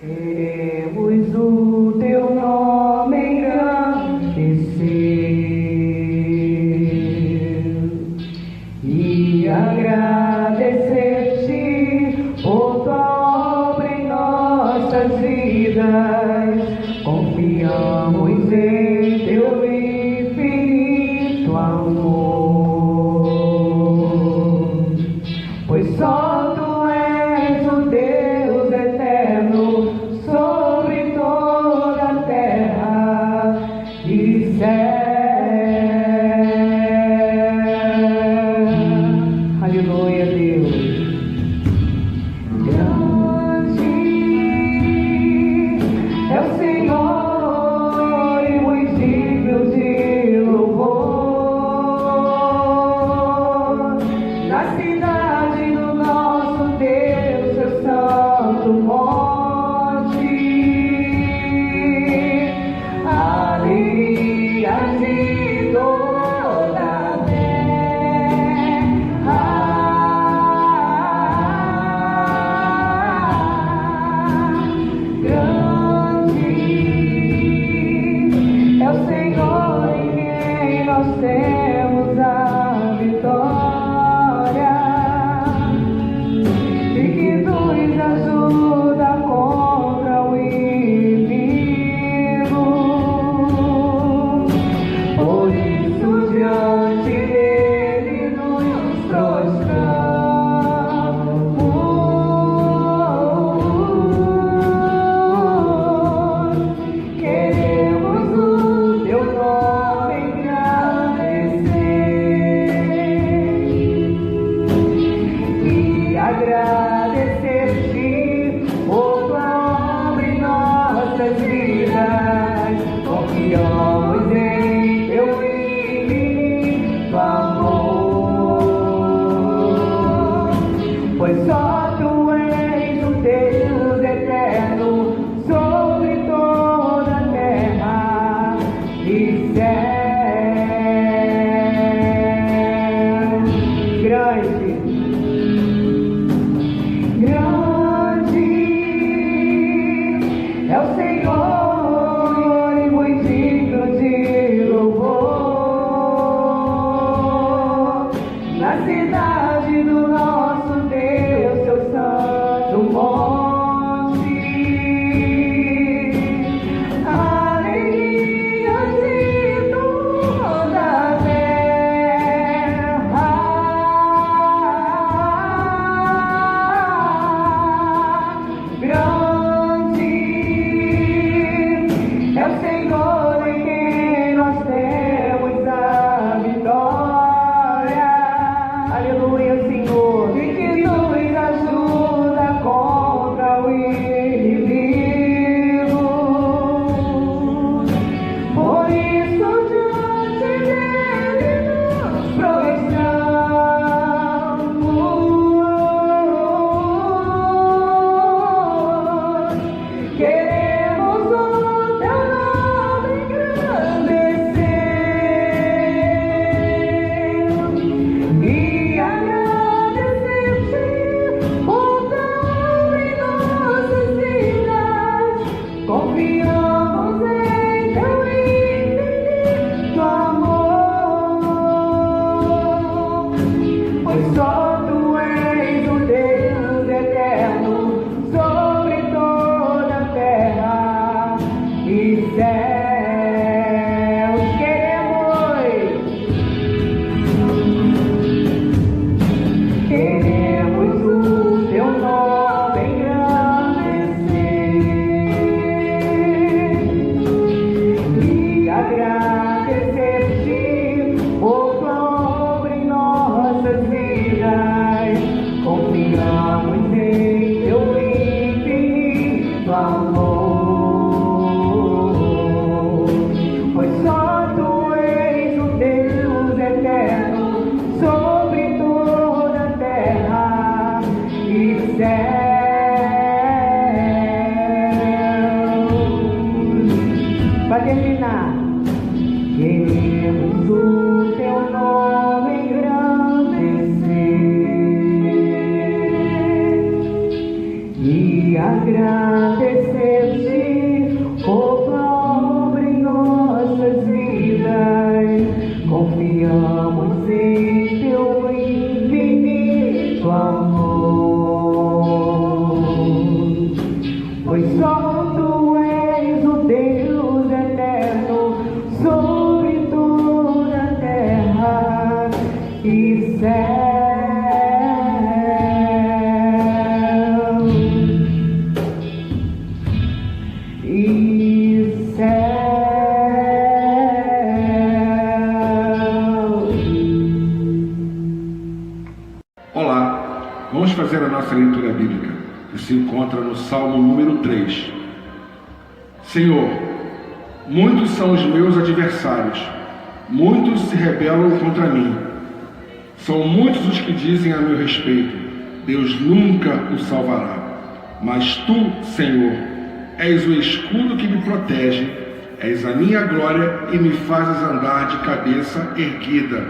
Queremos o teu nome engrandecer e agradecer-te por tua obra em nossas vidas. Confiamos em teu infinito amor, pois só tu és o Deus eterno sobre toda a terra e céu. Aleluia, Deus. Grande amor. Pois só tu és o Deus eterno sobre toda a terra e céu. Para terminar, queremos o teu nome engrandecer e agradecer-te por tua obra em nossas vidas. Confiamos em teu infinito amor, pois só tu és o Deus eterno sobre toda a terra e céu. E céu. Olá, vamos fazer a nossa leitura bíblica, que se encontra no Salmo número 3. Senhor, muitos são os meus adversários, muitos se rebelam contra mim. São muitos os que dizem a meu respeito, Deus nunca o salvará. Mas tu, Senhor, és o escudo que me protege, és a minha glória e me fazes andar de cabeça erguida.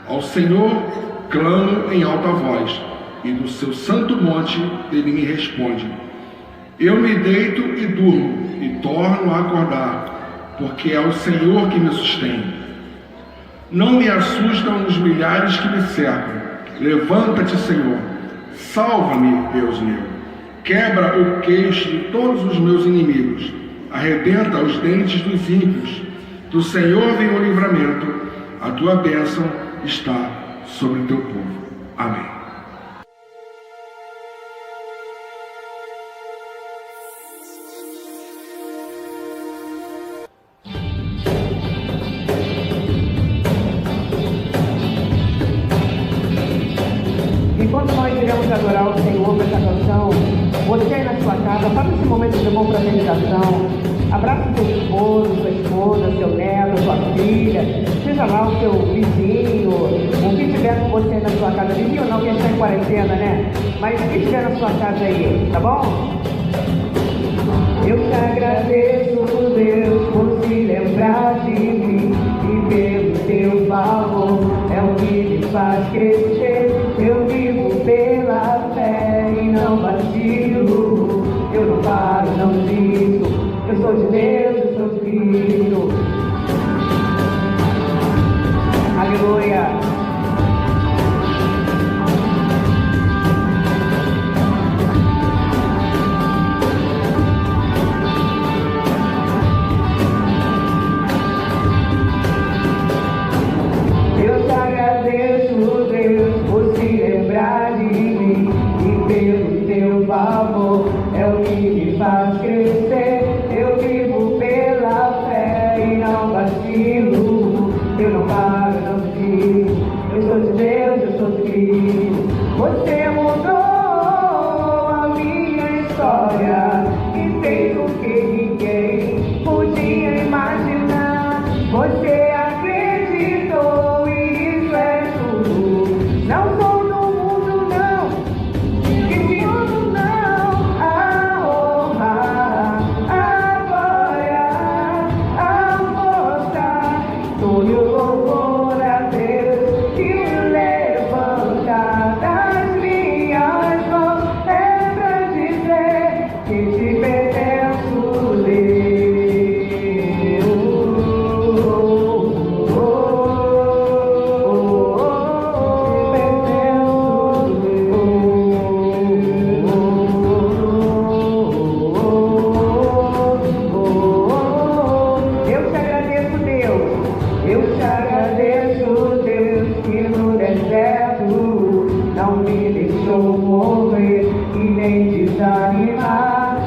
Ao Senhor clamo em alta voz, e do seu santo monte ele me responde. Eu me deito e durmo, e torno a acordar, porque é o Senhor que me sustém. Não me assustam os milhares que me cercam. Levanta-te, Senhor. Salva-me, Deus meu. Quebra o queixo de todos os meus inimigos. Arrebenta os dentes dos ímpios. Do Senhor vem o livramento. A tua bênção está sobre o teu povo. Amém. Enquanto nós iremos adorar o Senhor com essa canção, você aí na sua casa, faça esse momento de confraternização, abraça seu esposo, sua esposa, seu neto, sua filha, seja lá o seu vizinho, o que estiver com você na sua casa, vizinho não, que está em quarentena, né? Mas o que estiver na sua casa aí, tá bom? Eu te agradeço, Deus, por se lembrar de mim e pelo teu valor, é o que me faz crescer. Eu vivo pela fé e não vacilo, eu não paro, não desisto, eu sou de Deus, eu sou de Cristo. Aleluia. Eu te agradeço, Deus, por se lembrar de mim e pelo teu favor, é o que me faz crescer. Eu vivo pela fé e não vacilo, eu não paro, não desisto, eu sou de Deus, eu sou de Cristo. Você mudou a minha história e fez o que ninguém podia imaginar. Você acreditou e isso é tudo. Não sou do mundo, não, que de mundo não. A honra, a glória, a força, todo louvor a Deus que me levanta das minhas mãos. É pra dizer que te pertenço, Deus. Eu te agradeço, Deus, que no deserto não me deixou morrer e nem desanimar.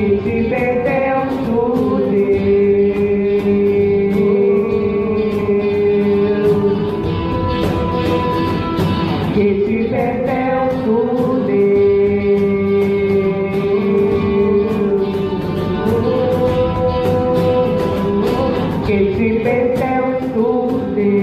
que te pertence, Deus, que te pertence, Deus, que te pertence, Deus.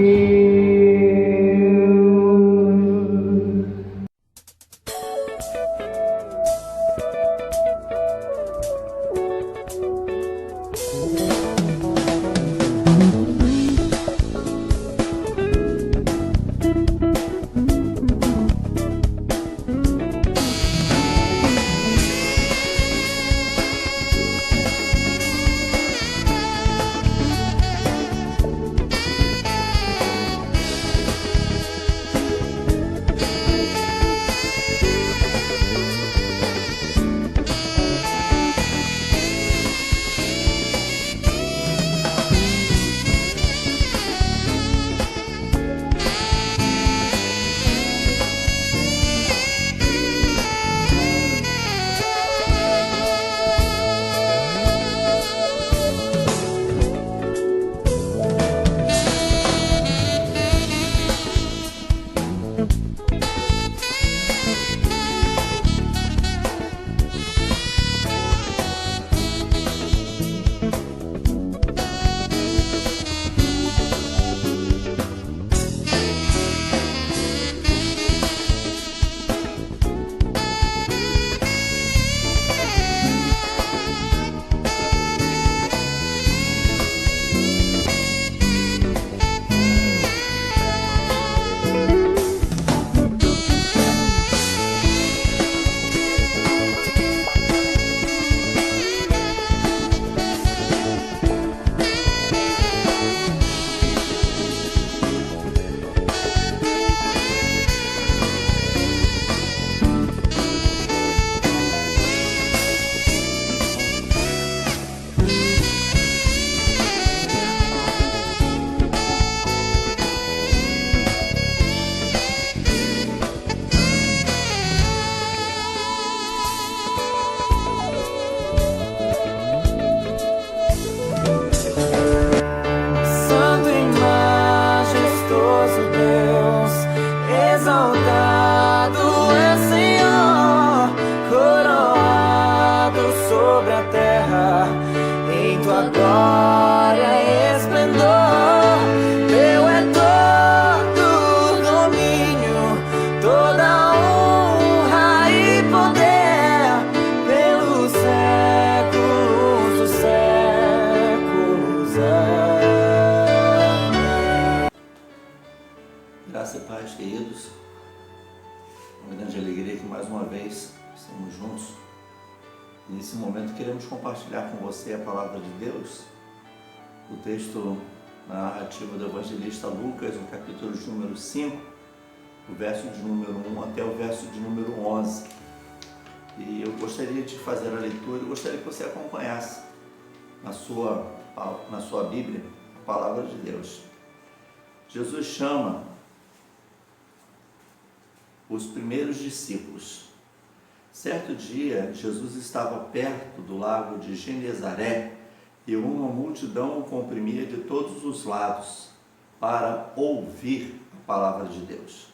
Santo e majestoso Deus, exaltado é Senhor, coroado sobre a terra, em tua glória e esplendor. Teu é todo domínio, toda honra e poder, pelos séculos dos séculos. Graça e paz, queridos. Uma grande alegria que mais uma vez estamos juntos. Nesse momento queremos compartilhar com você a palavra de Deus. O texto na narrativa do evangelista Lucas, no capítulo de número 5, o verso de número 1 até o verso de número 11. E eu gostaria de fazer a leitura, eu gostaria que você acompanhasse na sua Bíblia a palavra de Deus. Jesus chama os primeiros discípulos. Certo dia, Jesus estava perto do lago de Genezaré e uma multidão o comprimia de todos os lados para ouvir a palavra de Deus.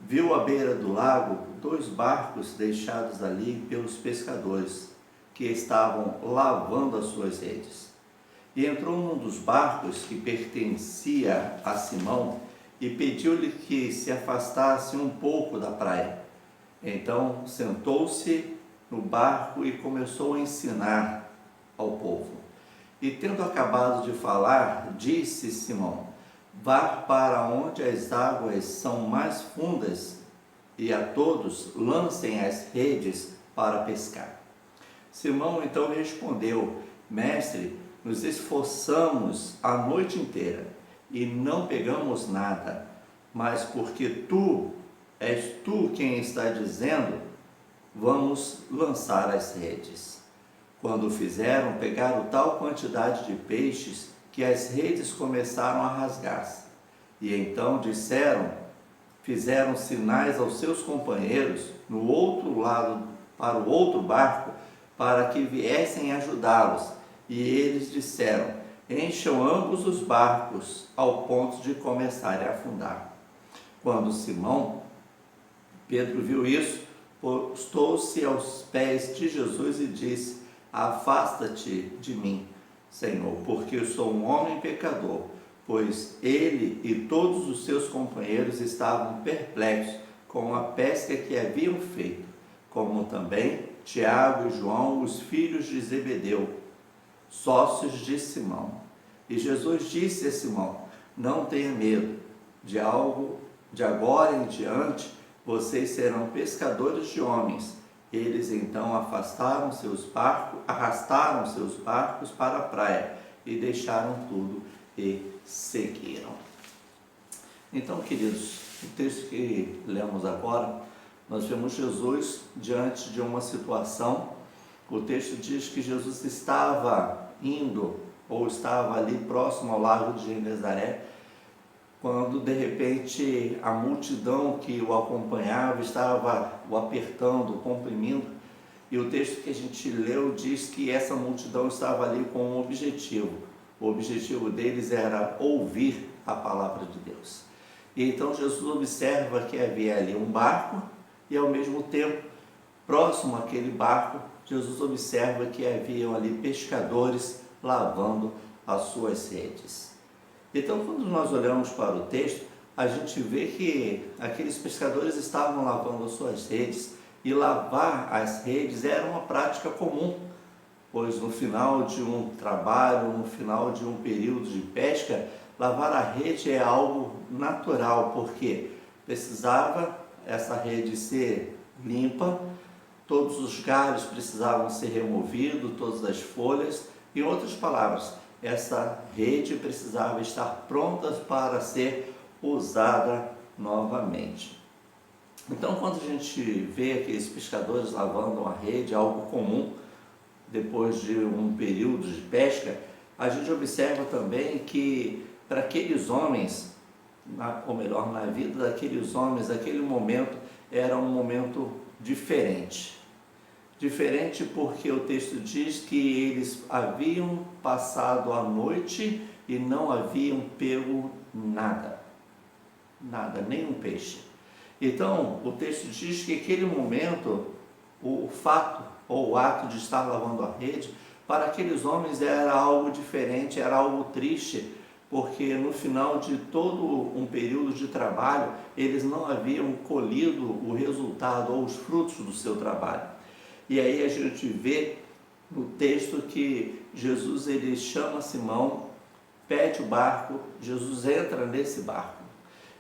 Viu à beira do lago 2 barcos deixados ali pelos pescadores, que estavam lavando as suas redes. E entrou num dos barcos que pertencia a Simão e pediu-lhe que se afastasse um pouco da praia. Então sentou-se no barco e começou a ensinar ao povo. E tendo acabado de falar, disse Simão: vá para onde as águas são mais fundas e a todos lancem as redes para pescar. Simão então respondeu: Mestre, nos esforçamos a noite inteira e não pegamos nada, mas porque és tu quem está dizendo, vamos lançar as redes. Quando fizeram, pegaram tal quantidade de peixes que as redes começaram a rasgar-se. E então fizeram sinais aos seus companheiros no outro lado, para o outro barco, para que viessem ajudá-los. E eles disseram: encham ambos os barcos ao ponto de começarem a afundar. Quando Simão Pedro viu isso, postou-se aos pés de Jesus e disse: afasta-te de mim, Senhor, porque eu sou um homem pecador. Pois ele e todos os seus companheiros estavam perplexos com a pesca que haviam feito, como também Tiago e João, os filhos de Zebedeu, sócios de Simão. E Jesus disse a Simão: não tenha medo, de agora em diante vocês serão pescadores de homens. Eles então arrastaram seus barcos para a praia e deixaram tudo e seguiram. Então, queridos, o texto que lemos agora, nós vemos Jesus diante de uma situação. O texto diz que Jesus estava indo, ou estava ali próximo ao lago de Genezaré, quando de repente a multidão que o acompanhava estava o apertando, o comprimindo, e o texto que a gente leu diz que essa multidão estava ali com um objetivo. O objetivo deles era ouvir a palavra de Deus. E então Jesus observa que havia ali um barco e ao mesmo tempo, próximo àquele barco, Jesus observa que haviam ali pescadores lavando as suas redes. Então, quando nós olhamos para o texto, a gente vê que aqueles pescadores estavam lavando as suas redes, e lavar as redes era uma prática comum, pois no final de um trabalho, no final de um período de pesca, lavar a rede é algo natural, porque precisava essa rede ser limpa, todos os galhos precisavam ser removidos, todas as folhas. Em outras palavras, essa rede precisava estar pronta para ser usada novamente. Então, quando a gente vê aqueles pescadores lavando a rede, algo comum, depois de um período de pesca, a gente observa também que para aqueles homens, ou melhor, na vida daqueles homens, aquele momento era um momento diferente. Diferente porque o texto diz que eles haviam passado a noite e não haviam pego nada, nenhum peixe. Então, o texto diz que aquele momento, o fato ou o ato de estar lavando a rede, para aqueles homens era algo diferente, era algo triste, porque no final de todo um período de trabalho, eles não haviam colhido o resultado ou os frutos do seu trabalho. E aí a gente vê no texto que Jesus ele chama Simão, pede o barco, Jesus entra nesse barco.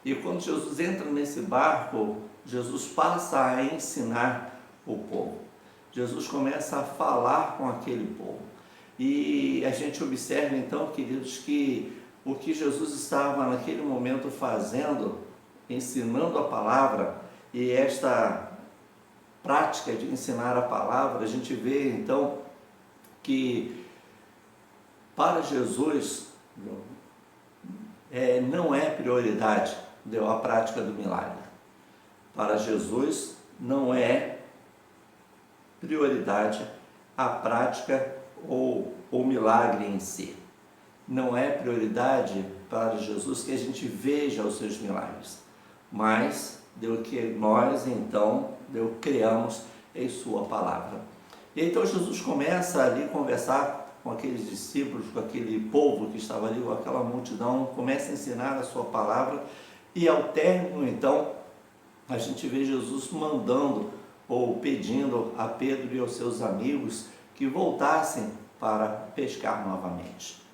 E quando Jesus entra nesse barco, Jesus passa a ensinar o povo. Jesus começa a falar com aquele povo. E a gente observa então, queridos, que o que Jesus estava naquele momento fazendo, ensinando a palavra, e esta prática de ensinar a palavra, a gente vê então que para Jesus não é prioridade a prática do milagre. Para Jesus não é prioridade a prática ou o milagre em si. Não é prioridade para Jesus que a gente veja os seus milagres, mas deu que nós então criamos em sua palavra. E então Jesus começa ali a conversar com aqueles discípulos, com aquele povo que estava ali, com aquela multidão, começa a ensinar a sua palavra, e ao término então a gente vê Jesus mandando ou pedindo a Pedro e aos seus amigos que voltassem para pescar novamente.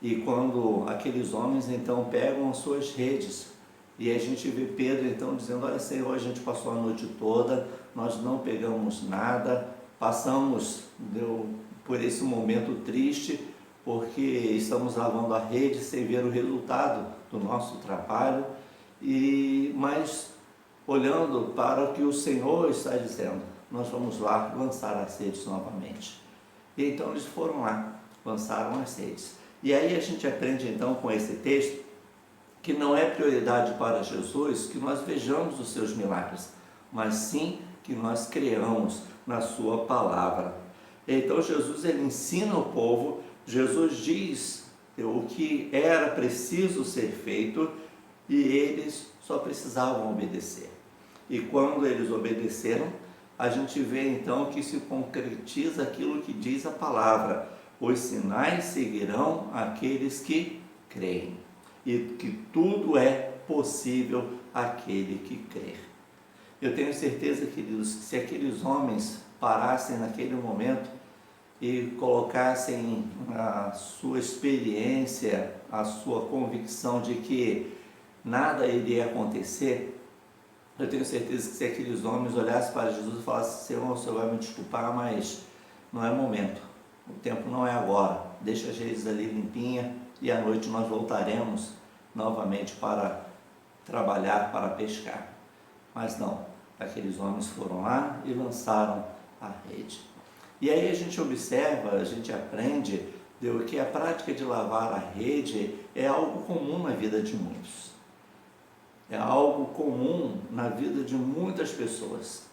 E quando aqueles homens então pegam as suas redes, e a gente vê Pedro então dizendo: olha, Senhor, a gente passou a noite toda, nós não pegamos nada, passamos por esse momento triste, porque estamos lavando a rede sem ver o resultado do nosso trabalho, mas olhando para o que o Senhor está dizendo, nós vamos lá lançar as redes novamente. E então eles foram lá, lançaram as redes. E aí a gente aprende então com esse texto que não é prioridade para Jesus que nós vejamos os seus milagres, mas sim que nós creamos na sua palavra. Então Jesus ele ensina o povo, Jesus diz o que era preciso ser feito e eles só precisavam obedecer. E quando eles obedeceram, a gente vê então que se concretiza aquilo que diz a palavra: os sinais seguirão aqueles que creem, e que tudo é possível àquele que crer. Eu tenho certeza, queridos, que se aqueles homens parassem naquele momento e colocassem a sua experiência, a sua convicção de que nada iria acontecer, eu tenho certeza que se aqueles homens olhassem para Jesus e falassem: Senhor, o Senhor vai me desculpar, mas não é momento, o tempo não é agora, deixa as redes ali limpinhas e à noite nós voltaremos novamente para trabalhar, para pescar. Mas não, aqueles homens foram lá e lançaram a rede. E aí a gente observa, a gente aprende que a prática de lavar a rede é algo comum na vida de muitos. É algo comum na vida de muitas pessoas,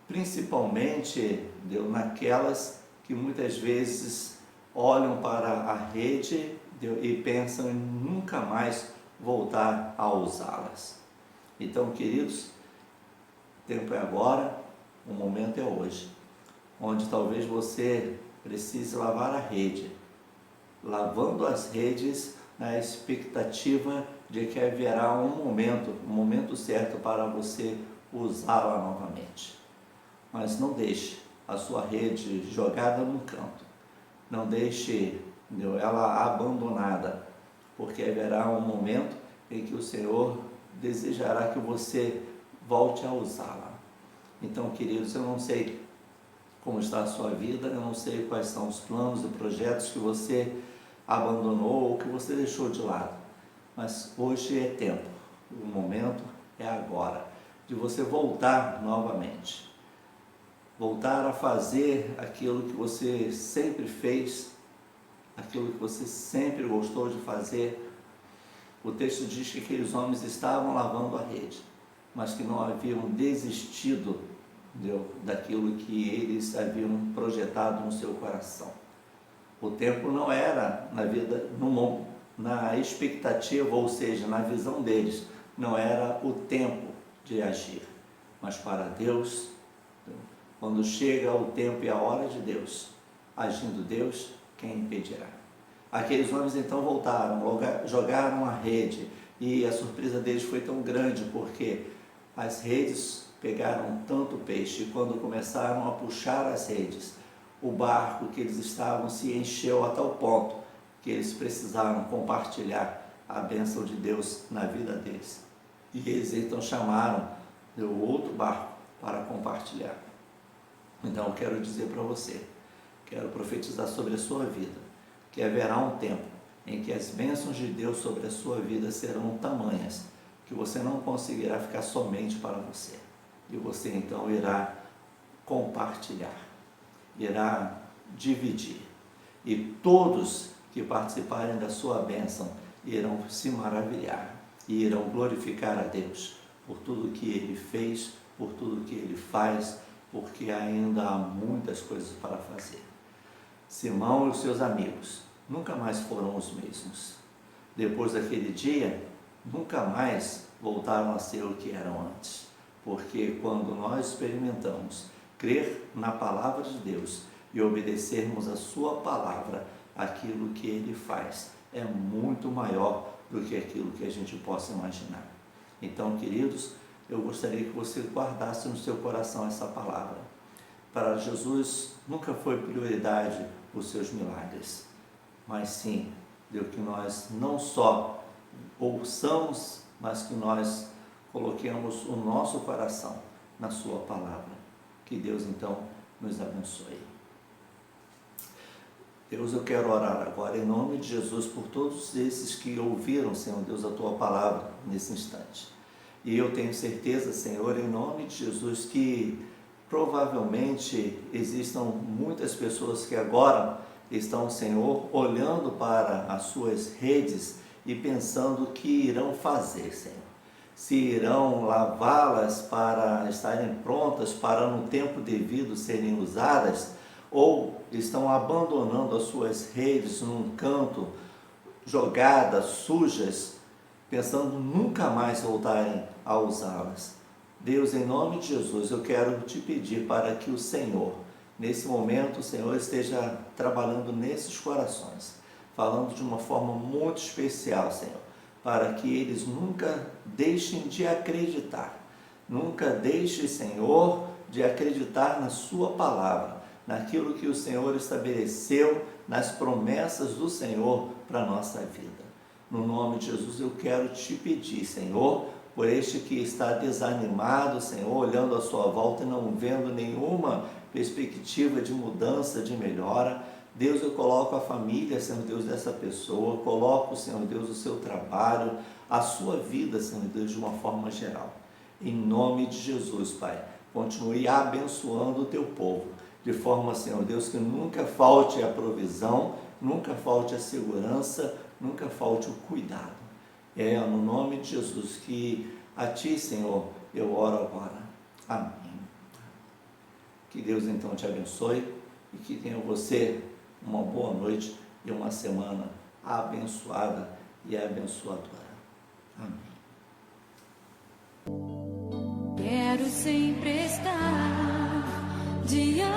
principalmente naquelas que muitas vezes olham para a rede e pensam em nunca mais voltar a usá-las. Então, queridos, o tempo é agora, o momento é hoje, onde talvez você precise lavar a rede, lavando as redes na expectativa de que haverá um momento certo para você usá-la novamente. Mas não deixe a sua rede jogada num canto, não deixe ela abandonada, porque haverá um momento em que o Senhor desejará que você volte a usá-la. Então, queridos, eu não sei como está a sua vida, eu não sei quais são os planos e projetos que você abandonou ou que você deixou de lado, mas hoje é tempo, o momento é agora, de você voltar novamente, voltar a fazer aquilo que você sempre fez, aquilo que você sempre gostou de fazer. O texto diz que aqueles homens estavam lavando a rede, mas que não haviam desistido daquilo que eles haviam projetado no seu coração. O tempo não era na expectativa, ou seja, na visão deles, não era o tempo de agir, mas para Deus, quando chega o tempo e a hora de Deus, agindo Deus, quem impedirá? Aqueles homens então voltaram, jogaram a rede, e a surpresa deles foi tão grande, porque as redes pegaram tanto peixe, e quando começaram a puxar as redes, o barco que eles estavam se encheu a tal ponto que eles precisaram compartilhar a bênção de Deus na vida deles. E eles então chamaram o outro barco para compartilhar. Então eu quero dizer para você, quero profetizar sobre a sua vida, que haverá um tempo em que as bênçãos de Deus sobre a sua vida serão tamanhas que você não conseguirá ficar somente para você. E você então irá compartilhar, irá dividir. E todos que participarem da sua bênção irão se maravilhar e irão glorificar a Deus por tudo que Ele fez, por tudo que Ele faz, porque ainda há muitas coisas para fazer. Simão e os seus amigos nunca mais foram os mesmos. Depois daquele dia, nunca mais voltaram a ser o que eram antes. Porque quando nós experimentamos crer na palavra de Deus e obedecermos a sua palavra, aquilo que Ele faz é muito maior do que aquilo que a gente possa imaginar. Então, queridos, eu gostaria que você guardasse no seu coração essa palavra. Para Jesus nunca foi prioridade os seus milagres, mas sim, que nós não só ouçamos, mas que nós coloquemos o nosso coração na sua palavra. Que Deus então nos abençoe. Deus, eu quero orar agora em nome de Jesus por todos esses que ouviram, Senhor Deus, a Tua palavra nesse instante. E eu tenho certeza, Senhor, em nome de Jesus, que provavelmente existam muitas pessoas que agora estão, Senhor, olhando para as suas redes e pensando o que irão fazer, Senhor. Se irão lavá-las para estarem prontas para no tempo devido serem usadas, ou estão abandonando as suas redes num canto, jogadas, sujas, pensando nunca mais voltarem a usá-las. Deus, em nome de Jesus, eu quero te pedir para que o Senhor, nesse momento, o Senhor esteja trabalhando nesses corações, falando de uma forma muito especial, Senhor, para que eles nunca deixem de acreditar, nunca deixem, Senhor, de acreditar na sua palavra, naquilo que o Senhor estabeleceu, nas promessas do Senhor para a nossa vida. No nome de Jesus eu quero te pedir, Senhor, por este que está desanimado, Senhor, olhando à sua volta e não vendo nenhuma perspectiva de mudança, de melhora. Deus, eu coloco a família, Senhor Deus, dessa pessoa, coloco, Senhor Deus, o seu trabalho, a sua vida, Senhor Deus, de uma forma geral. Em nome de Jesus, Pai, continue abençoando o teu povo, de forma, Senhor Deus, que nunca falte a provisão, nunca falte a segurança, nunca falte o cuidado. É no nome de Jesus que a Ti, Senhor, eu oro agora. Amém. Que Deus então te abençoe e que tenha você uma boa noite e uma semana abençoada e abençoadora. Amém. Quero sempre estar diante